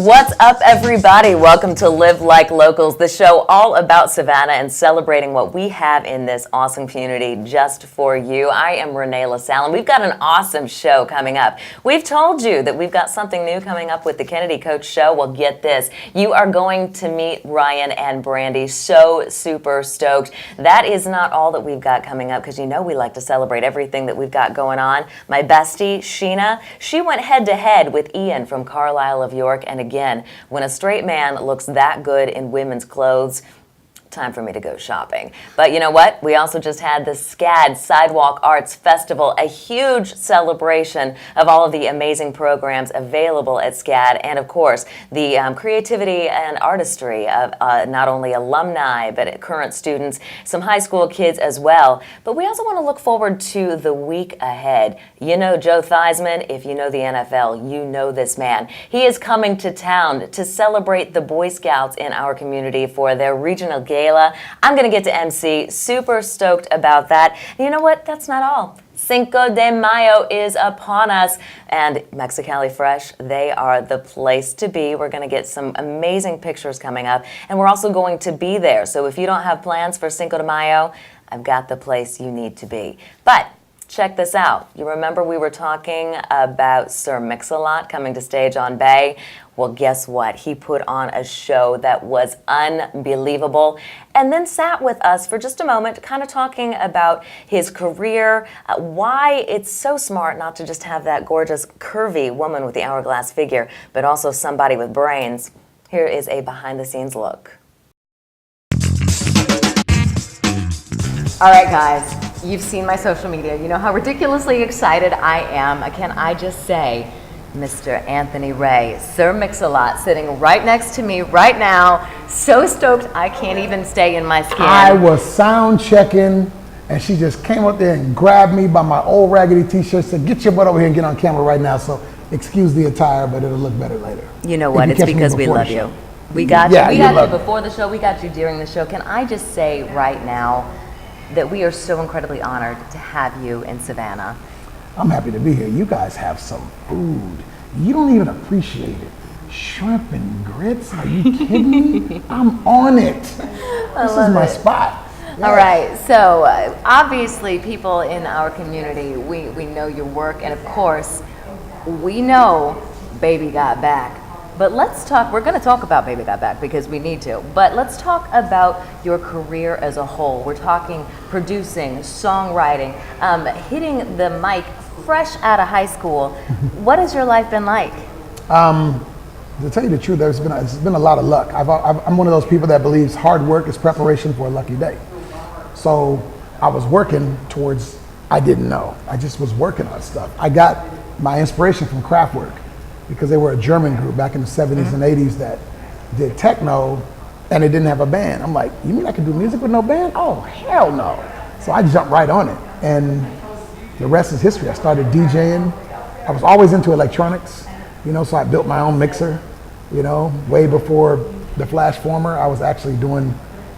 What's up, everybody? Welcome to Live Like Locals, the show all about Savannah and celebrating what we have in this awesome community just for you. I am Reneè LaSalle, and we've got an awesome show coming up. We've told you that we've got something new coming up with the Kennedy Koch Show. Well, get this. You are going to meet Ryan and Brandy. So super stoked. That is not all that we've got coming up, because you know we like to celebrate everything that we've got going on. My bestie, Sheena, she went head-to-head with Ian from Carlisle of York. And again, when a straight man looks that good in women's clothes, time for me to go shopping. But you know what? We also just had the SCAD Sidewalk Arts Festival, a huge celebration of all of the amazing programs available at SCAD, and of course, the creativity and artistry of not only alumni, but current students, some high school kids as well. But we also want to look forward to the week ahead. You know Joe Theismann. If you know the NFL, you know this man. He is coming to town to celebrate the Boy Scouts in our community for their regional gala. I'm going to get to MC. Super stoked about that. And you know what? That's not all. Cinco de Mayo is upon us, and Mexicali Fresh, they are the place to be. We're going to get some amazing pictures coming up, and we're also going to be there. So if you don't have plans for Cinco de Mayo, I've got the place you need to be. But check this out. You remember we were talking about Sir Mix-a-Lot coming to stage on Bay? Well, guess what? He put on a show that was unbelievable, and then sat with us for just a moment, kind of talking about his career, why it's so smart not to just have that gorgeous, curvy woman with the hourglass figure, but also somebody with brains. Here is a behind-the-scenes look. All right, guys, you've seen my social media. You know how ridiculously excited I am. Can I just say, Mr. Anthony Ray, Sir Mix-a-Lot, sitting right next to me right now. So stoked I can't even stay in my skin. I was sound checking, and she just came up there and grabbed me by my old raggedy t-shirt, said, "Get your butt over here and get on camera right now." So excuse the attire, but it'll look better later. You know what? It's because we love you. We got you. We got you before the show. We got you during the show. Can I just say right now that we are so incredibly honored to have you in Savannah. I'm happy to be here. You guys have some food. You don't even appreciate it. Shrimp and grits? Are you kidding me? I'm on it. This is my spot. Yes. All right. So obviously people in our community, we know your work. And of course, we know Baby Got Back. But let's talk, we're going to talk about Baby Got Back because we need to, but let's talk about your career as a whole. We're talking producing, songwriting, hitting the mic fresh out of high school. What has your life been like? To tell you the truth, it's been a lot of luck. I'm one of those people that believes hard work is preparation for a lucky day. So I was working towards, I didn't know. I just was working on stuff. I got my inspiration from Kraftwerk, because they were a German group back in the 70s and 80s that did techno, and they didn't have a band. I'm like, you mean I can do music with no band? Oh, hell no. So I jumped right on it, and the rest is history. I started DJing. I was always into electronics, you know, so I built my own mixer, you know, way before the Flash Former. I was actually doing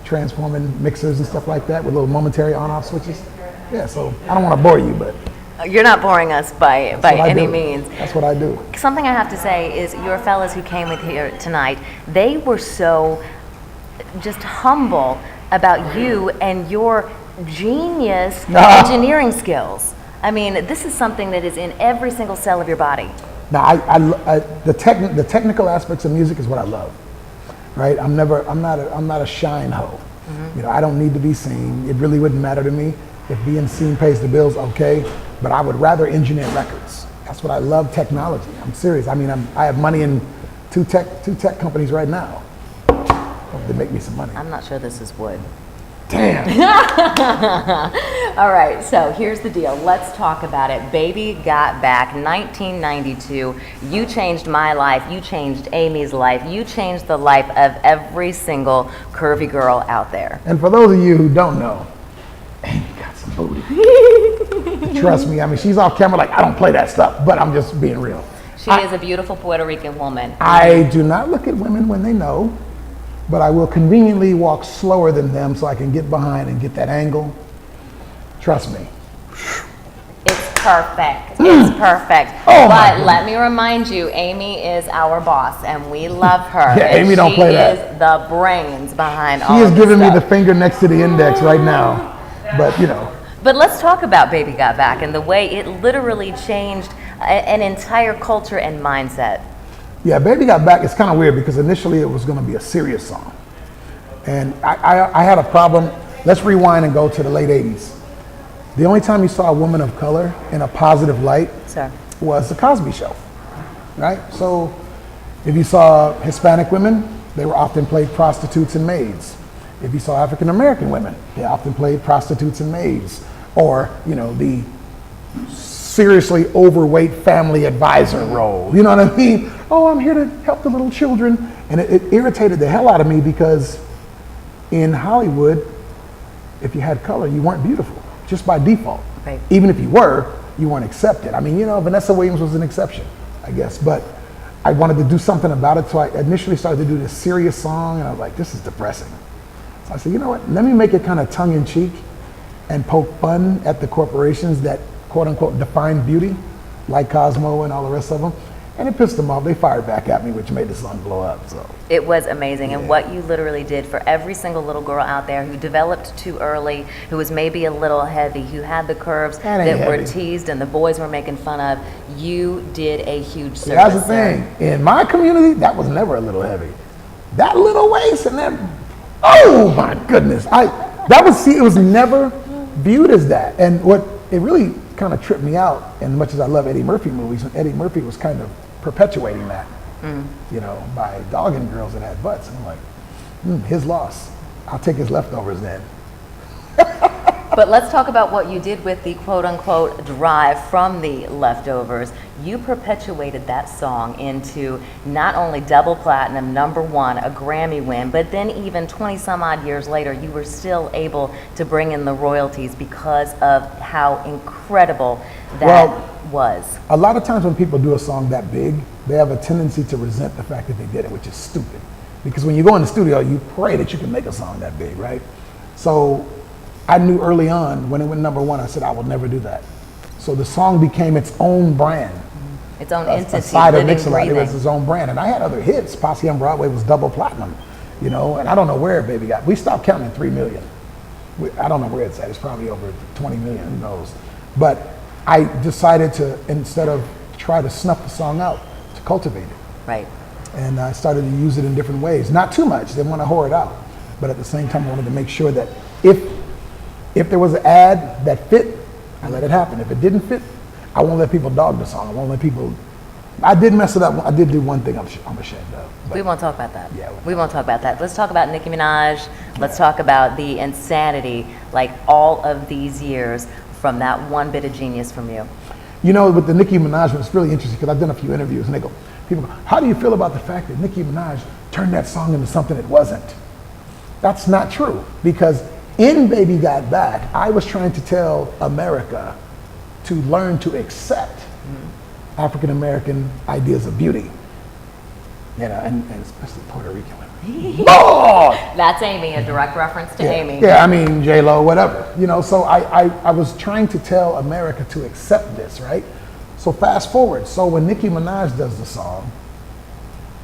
transforming mixers and stuff like that with little momentary on-off switches. Yeah, so I don't want to bore you, but you're not boring us by any means. That's what I do. Something I have to say is your fellas who came with here tonight, they were so just humble about you and your genius engineering skills. I mean, this is something that is in every single cell of your body. Now, the technical aspects of music is what I love, right? I'm not a shine hoe. You know, I don't need to be seen. It really wouldn't matter to me. If being seen pays the bills, okay. But I would rather engineer records. That's what I love, technology. I'm serious. I mean, I have money in two tech companies right now. Hope they make me some money. I'm not sure this is wood. Damn. All right, so here's the deal. Let's talk about it. Baby Got Back, 1992. You changed my life. You changed Amy's life. You changed the life of every single curvy girl out there. And for those of you who don't know, Amy got some booty. Trust me, I mean, she's off camera like, I don't play that stuff, but I'm just being real. She is a beautiful Puerto Rican woman. I do not look at women when they know, but I will conveniently walk slower than them so I can get behind and get that angle. Trust me. It's perfect. It's perfect. Oh, but let me remind you, Amy is our boss, and we love her. Yeah, Amy don't play that. She is the brains behind all She of is this giving me stuff. the finger next to the index right now. But, you know. But let's talk about Baby Got Back and the way it literally changed an entire culture and mindset. Yeah, Baby Got Back is kind of weird because initially it was going to be a serious song. And I had a problem. Let's rewind and go to the late 80s. The only time you saw a woman of color in a positive light was The Cosby Show, right? So if you saw Hispanic women, they were often played prostitutes and maids. If you saw African American women, they often played prostitutes and maids. Or, you know, the seriously overweight family advisor role. You know what I mean? Oh, I'm here to help the little children. And it irritated the hell out of me because in Hollywood, if you had color, you weren't beautiful, just by default. Right. Even if you were, you weren't accepted. I mean, you know, Vanessa Williams was an exception, I guess. But I wanted to do something about it, so I initially started to do this serious song, and I was like, this is depressing. So I said, you know what, let me make it kind of tongue-in-cheek and poke fun at the corporations that quote-unquote define beauty, like Cosmo and all the rest of them. And it pissed them off. They fired back at me, which made the song blow up. So it was amazing. And what you literally did for every single little girl out there who developed too early, who was maybe a little heavy, who had the curves that were teased and the boys were making fun of, you did a huge service. That's the thing. In my community, that was never a little heavy. That little waist and that, oh my goodness. It was never viewed as that. And what it really kind of tripped me out, and much as I love Eddie Murphy movies, and Eddie Murphy was kind of perpetuating that, you know, by dogging girls that had butts. And I'm like, his loss. I'll take his leftovers then. But let's talk about what you did with the quote-unquote drive from the leftovers. You perpetuated that song into not only double platinum, #1, a Grammy win, but then even 20 some odd years later, you were still able to bring in the royalties because of how incredible that was. A lot of times when people do a song that big, they have a tendency to resent the fact that they did it, which is stupid. Because when you go in the studio, you pray that you can make a song that big, right? So I knew early on when it went #1, I said, I will never do that. So the song became its own brand. Its own entity, aside of living, breathing. It was its own brand. And I had other hits. Posse on Broadway was double platinum, you know, and I don't know where Baby got. We stopped counting at 3 million. I don't know where it's at. It's probably over 20 million, who knows. But I decided to, instead of try to snuff the song out, to cultivate it. Right. And I started to use it in different ways. Not too much, didn't want to whore it out. But at the same time, I wanted to make sure that if there was an ad that fit, I let it happen. If it didn't fit, I won't let people dog the song. I won't let people, I did mess it up. I did do one thing I'm ashamed of. We won't talk about that. Yeah, we won't talk about that. Let's talk about Nicki Minaj. Let's talk about the insanity, like all of these years from that one bit of genius from you. You know, with the Nicki Minaj, it's really interesting because I've done a few interviews and people go, how do you feel about the fact that Nicki Minaj turned that song into something it wasn't? That's not true, because in Baby Got Back, I was trying to tell America to learn to accept African American ideas of beauty, you know, and especially Puerto Rican women. Lord! That's Amy, a direct reference to Amy. Yeah, I mean, J-Lo, whatever. You know, so I was trying to tell America to accept this, right? So fast forward. So when Nicki Minaj does the song,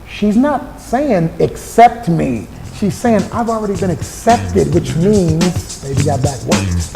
she's not saying, accept me. She's saying, I've already been accepted, which means Baby Got Back works.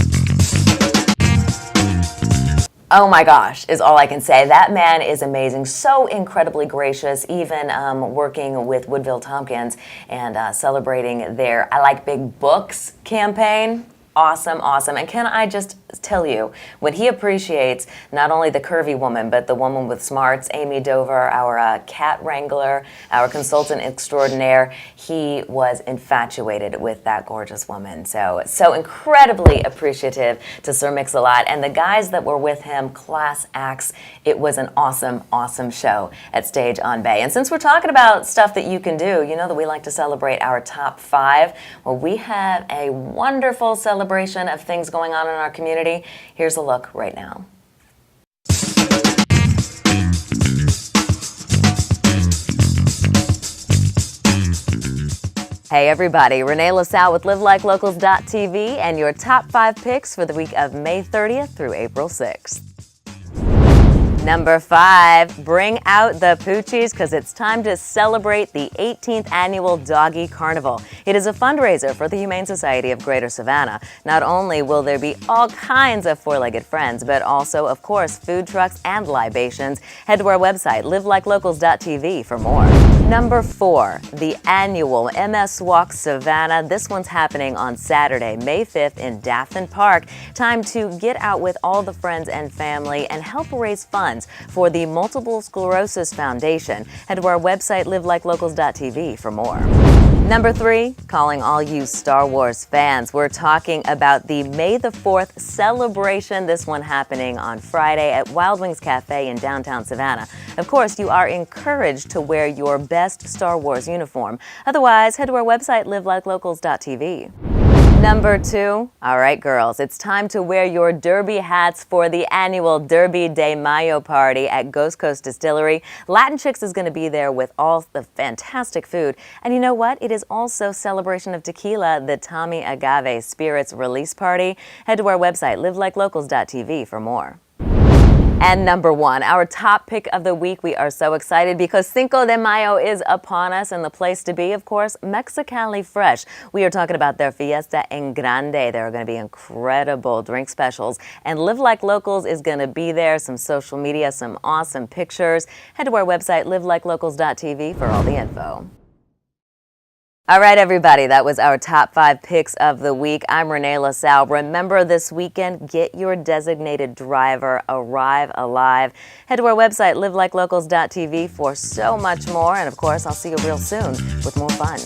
Oh my gosh, is all I can say. That man is amazing, so incredibly gracious, even working with Woodville Tompkins and celebrating their I Like Big Books campaign. Awesome, awesome. And can I just tell you, when he appreciates not only the curvy woman, but the woman with smarts, Amy Dover, our cat wrangler, our consultant extraordinaire, he was infatuated with that gorgeous woman. So incredibly appreciative to Sir Mix-a-Lot. And the guys that were with him, class acts, it was an awesome, awesome show at Stage on Bay. And since we're talking about stuff that you can do, you know that we like to celebrate our top 5. Well, we have a wonderful celebration of things going on in our community. Here's a look right now. Hey everybody, Reneè LaSalle with LiveLikeLocals.tv and your top 5 picks for the week of May 30th through April 6th. Number 5, bring out the poochies because it's time to celebrate the 18th annual Doggy Carnival. It is a fundraiser for the Humane Society of Greater Savannah. Not only will there be all kinds of four-legged friends, but also, of course, food trucks and libations. Head to our website, livelikeLocals.tv for more. Number 4, the annual MS Walk Savannah. This one's happening on Saturday, May 5th in Daffin Park. Time to get out with all the friends and family and help raise funds for the Multiple Sclerosis Foundation. Head to our website, livelikeLocals.tv for more. Number 3, calling all you Star Wars fans. We're talking about the May the 4th celebration. This one happening on Friday at Wild Wings Cafe in downtown Savannah. Of course, you are encouraged to wear your best Star Wars uniform. Otherwise, head to our website, livelikeLocals.tv. Number 2, all right, girls, it's time to wear your derby hats for the annual Derby de Mayo party at Ghost Coast Distillery. Latin Chicks is going to be there with all the fantastic food. And you know what? It is also celebration of tequila, the Tommy Agave Spirits release party. Head to our website, livelikeLocals.tv for more. And number 1, our top pick of the week. We are so excited because Cinco de Mayo is upon us, and the place to be, of course, Mexicali Fresh. We are talking about their Fiesta en Grande. There are going to be incredible drink specials, and Live Like Locals is going to be there. Some social media, some awesome pictures. Head to our website, livelikeLocals.tv for all the info. All right, everybody, that was our top 5 picks of the week. I'm Reneè LaSalle. Remember, this weekend, get your designated driver, arrive alive. Head to our website, livelikeLocals.tv for so much more. And of course, I'll see you real soon with more fun.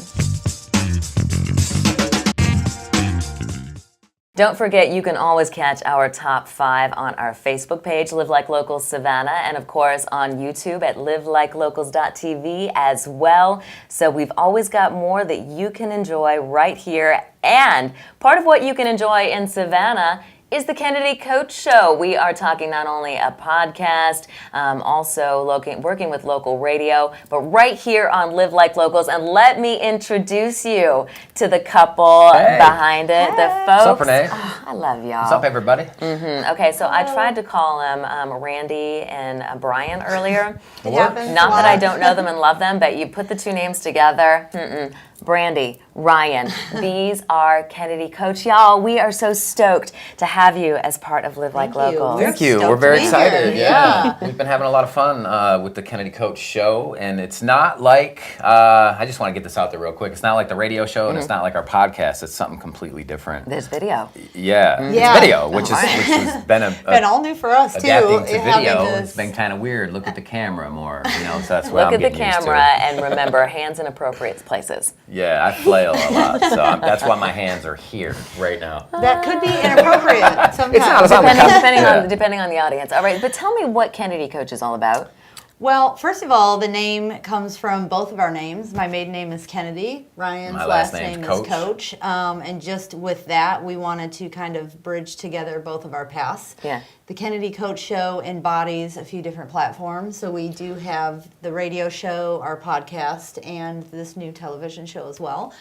Don't forget, you can always catch our top 5 on our Facebook page, Live Like Locals Savannah, and of course on YouTube at livelikeLocals.tv as well. So we've always got more that you can enjoy right here. And part of what you can enjoy in Savannah is the Kennedy Koch Show. We are talking not only a podcast, also working with local radio, but right here on Live Like Locals. And let me introduce you to the couple behind it, the folks. What's up, Reneè? Oh, I love y'all. What's up, everybody? Okay, so I tried to call them Randy and Brian earlier. It happens Not a lot. that I don't know them and love them, but you put the 2 names together. Brandy, Ryan, these are Kennedy Koch. Y'all, we are so stoked to have you as part of Live Like Thank you. Locals. Thank you. Stoked We're very to be excited. here. Yeah. We've been having a lot of fun with the Kennedy Koch Show, and it's not like, I just want to get this out there real quick. It's not like the radio show, and it's not like our podcast. It's something completely different. There's video. Yeah. Yeah. It's video, which has been Been all new for us too. adapting to having video. this- It's been kind of weird. Look at the camera more, so that's what Look I'm at the getting used to. camera and remember, hands in appropriate places. Yeah, I flail a lot, so that's why my hands are here right now. That could be inappropriate sometimes. It's not. It's not. Depending on the audience. All right, but tell me what Kennedy Koch is all about. Well, first of all, the name comes from both of our names. My maiden name is Kennedy. Ryan's My last last name name's is Koch. And just with that, we wanted to kind of bridge together both of our paths. Yeah. The Kennedy Koch Show embodies a few different platforms. So we do have the radio show, our podcast, and this new television show as well.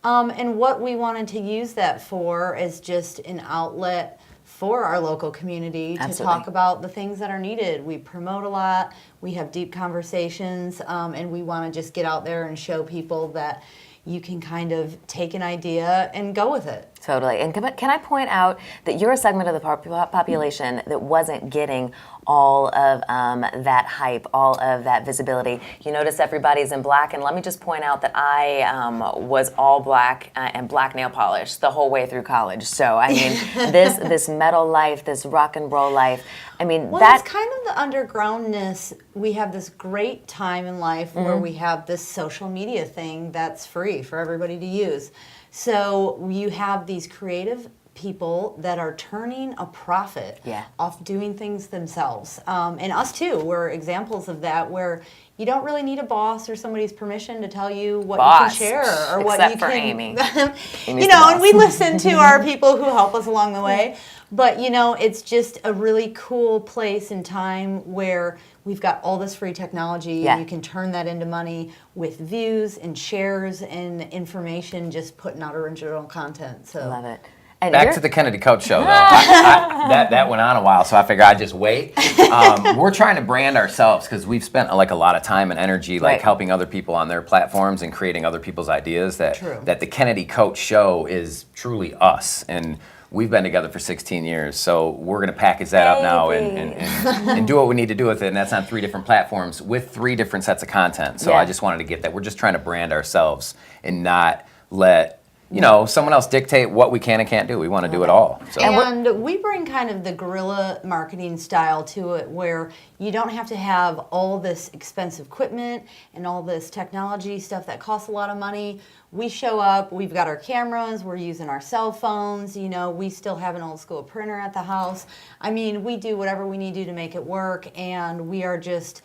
And what we wanted to use that for is just an outlet for our local community to Absolutely. talk about the things that are needed. We promote a lot, we have deep conversations, and we want to just get out there and show people that you can kind of take an idea and go with it. Totally. And can I point out that you're a segment of the population that wasn't getting all of that hype, all of that visibility. You notice everybody's in black, and let me just point out that I was all black and black nail polish the whole way through college. So, I mean, this metal life, this rock and roll life, I mean, Well, that... it's kind of the undergroundness. We have this great time in life where we have this social media thing that's free for everybody to use. So you have these creative people that are turning a profit off doing things themselves. And us too, we're examples of that, where you don't really need a boss or somebody's permission to tell you what you can share or what you for can. Amy. You know, and we listen to our people who help us along the way. But you know, it's just a really cool place and time where we've got all this free technology, and you can turn that into money with views and shares and information, just putting out original content. So Love it. And Back to the Kennedy Koch Show, though. That went on a while, so I figured I'd just wait. We're trying to brand ourselves because we've spent like a lot of time and energy like Right. helping other people on their platforms and creating other people's ideas. That the Kennedy Koch Show is truly us, and we've been together for 16 years. So we're going to package that up now and do what we need to do with it, and that's on 3 different platforms with 3 different sets of content. So Yeah. I just wanted to get that. We're just trying to brand ourselves and not let someone else dictate what we can and can't do. We want to do it all. So. And we bring kind of the guerrilla marketing style to it where you don't have to have all this expensive equipment and all this technology stuff that costs a lot of money. We show up, we've got our cameras, we're using our cell phones, we still have an old school printer at the house. I mean, we do whatever we need to do to make it work, and we are just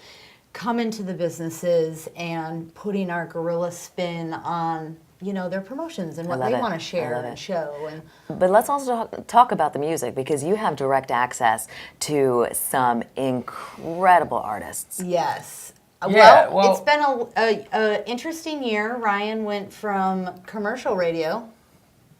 coming to the businesses and putting our guerrilla spin on their promotions and what love they it. want to I share love and it. show. And But let's also talk about the music, because you have direct access to some incredible artists. yes. Yeah, Well, it's been a interesting year. Ryan went from commercial radio.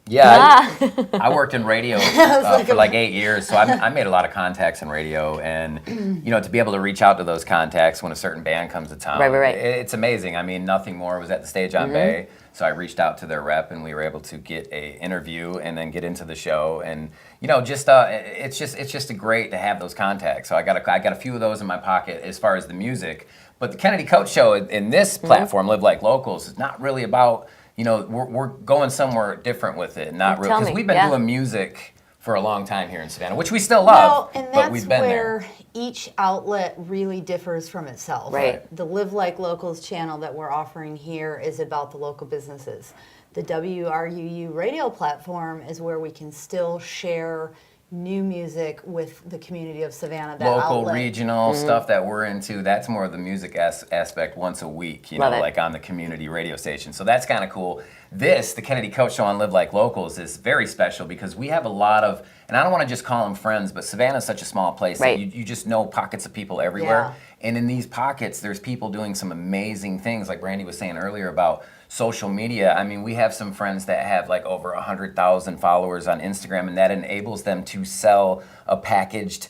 Yeah, I worked in radio for like 8 years, so I made a lot of contacts in radio, and to be able to reach out to those contacts when a certain band comes to town, Right. it's amazing. I mean, Nothing More was at the stage on Bay, so I reached out to their rep, and we were able to get a interview and then get into the show, and it's just great to have those contacts. So I got a few of those in my pocket as far as the music, but the Kennedy Koch Show in this platform, Live Like Locals, is not really about. We're going somewhere different with it, not really, because we've been doing music for a long time here in Savannah, which we still love, and but that's we've been where there. each outlet really differs from itself. Right. The Live Like Locals channel that we're offering here is about the local businesses. The WRUU radio platform is where we can still share new music with the community of Savannah. That Local, outlet. regional stuff that we're into, that's more of the music aspect once a week, Love it. like on the community radio station. So that's kind of cool. The Kennedy Koch Show on Live Like Locals, is very special because we have a lot of, and I don't want to just call them friends, but Savannah's such a small place that you just know pockets of people everywhere. Yeah. And in these pockets, there's people doing some amazing things, like Brandy was saying earlier about social media. I mean, we have some friends that have like over 100,000 followers on Instagram, and that enables them to sell a packaged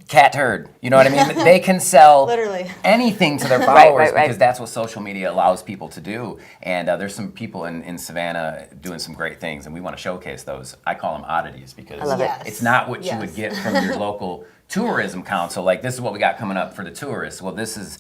cat turd. You know what I mean? They can sell Literally anything to their followers right. because that's what social media allows people to do. And there's some people in Savannah doing some great things, and we want to showcase those. I call them oddities because love it. it's not what you would get from your local tourism council. Like, this is what we got coming up for the tourists. Well, this is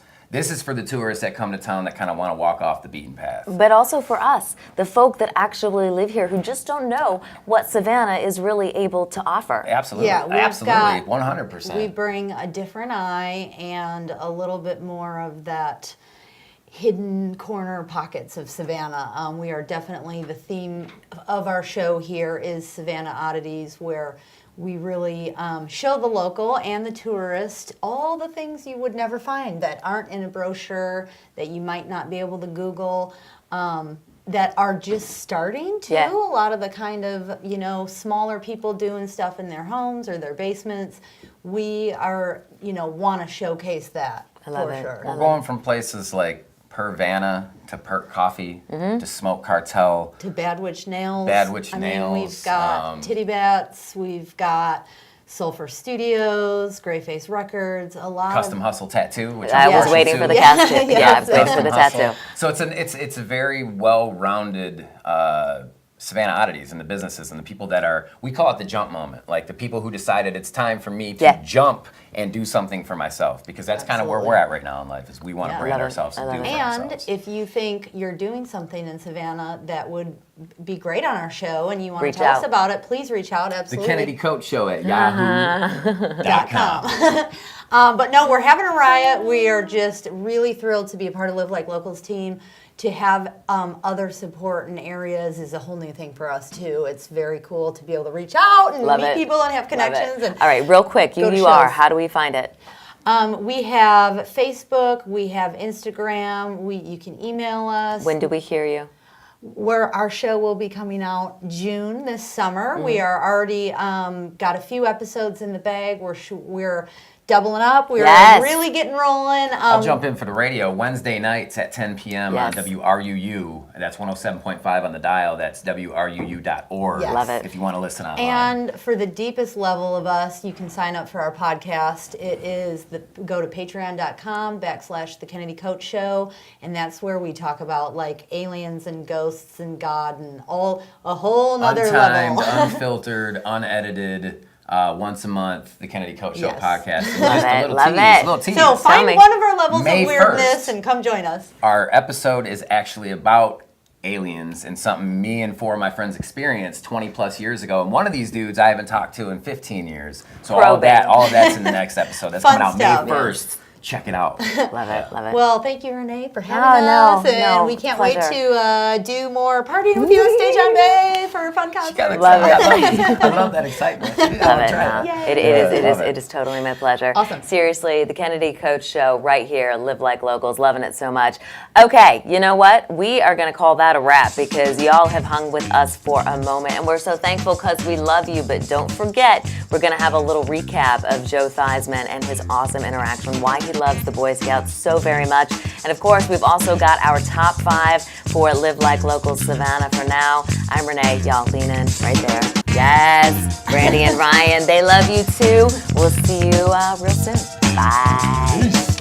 for the tourists that come to town that kind of want to walk off the beaten path. But also for us, the folk that actually live here who just don't know what Savannah is really able to offer. Absolutely. Yeah, we've Absolutely. got- 100%. We bring a different eye and a little bit more of that hidden corner pockets of Savannah. We are definitely, the theme of our show here is Savannah Oddities, where we really show the local and the tourist all the things you would never find that aren't in a brochure, that you might not be able to Google, that are just starting to. Yeah. A lot of the kind of, smaller people doing stuff in their homes or their basements. We are, want to showcase that I love for it. sure. We're going from places like Pervana to Perk Coffee to Smoke Cartel. To Bad Witch Nails. Bad Witch I Nails, mean, we've got Titty Bats, we've got Sulphur Studios, Greyface Records, a lot Custom of... Hustle Tattoo, which I is was awesome, waiting too. for the Yeah. tattoo. Yes. Yeah, I was waiting for the Custom tattoo. Hustle. So it's a very well-rounded Savannah Oddities and the businesses and the people that are, we call it the jump moment, like the people who decided it's time for me to jump and do something for myself, because that's kind of where we're at right now in life, is we want to Yeah. brand Love it. ourselves I and do love it it. for And ourselves. if you think you're doing something in Savannah that would be great on our show and you want Reach to tell us out. about it, please reach out. The Absolutely. Kennedy Koch Show at yahoo.com. But no, we're having a riot. We are just really thrilled to be a part of Live Like Locals team. To have other support in areas is a whole new thing for us too. It's very cool to be able to reach out and Love meet it. people and have Love connections. it. And All right, real quick, go to you are. shows. How do we find it? we have Facebook, we have Instagram. You can email us. When do we hear you? Where our show will be coming out June this summer. Mm-hmm. We are already got a few episodes in the bag. We're doubling up. We're Yes. really getting rolling. I'll jump in for the radio Wednesday nights at 10 p.m. Yes. on WRUU. That's 107.5 on the dial. That's WRUU.org. Yes. Love it. If you want to listen online. And for the deepest level of us, you can sign up for our podcast. It is go to patreon.com/The Kennedy Koch Show, and that's where we talk about like aliens and ghosts and God and a whole nother Untimed, level. unfiltered, unedited. Once a month, the Kennedy Koch Show Yes. podcast. Love Just a it, little love tease, it. little tease. So find me. one of our levels May of weirdness 1st. and come join us. Our episode is actually about aliens and something me and 4 of my friends experienced 20 plus years ago. And one of these dudes I haven't talked to in 15 years. So all of that's in the next episode. That's Fun coming out stuff. May 1st. Check it out. Love it, love it. Well, thank you, Reneè, for having us. And we can't wait to do more partying with you at Stage on Bay for a fun concert. Love it. I love that excitement. Love it. Try It is totally my pleasure. Awesome. Seriously, the Kennedy Koch Show right here, Live Like Locals, loving it so much. Okay, you know what? We are going to call that a wrap because y'all have hung with us for a moment, and we're so thankful because we love you. But don't forget, we're going to have a little recap of Joe Theismann and his awesome interaction, why he loves the Boy Scouts so very much. And of course, we've also got our top 5 for Live Like Locals Savannah. For now, I'm Reneè. Y'all lean in right there. Yes, Brandy and Ryan, they love you too. We'll see you real soon. Bye. Peace.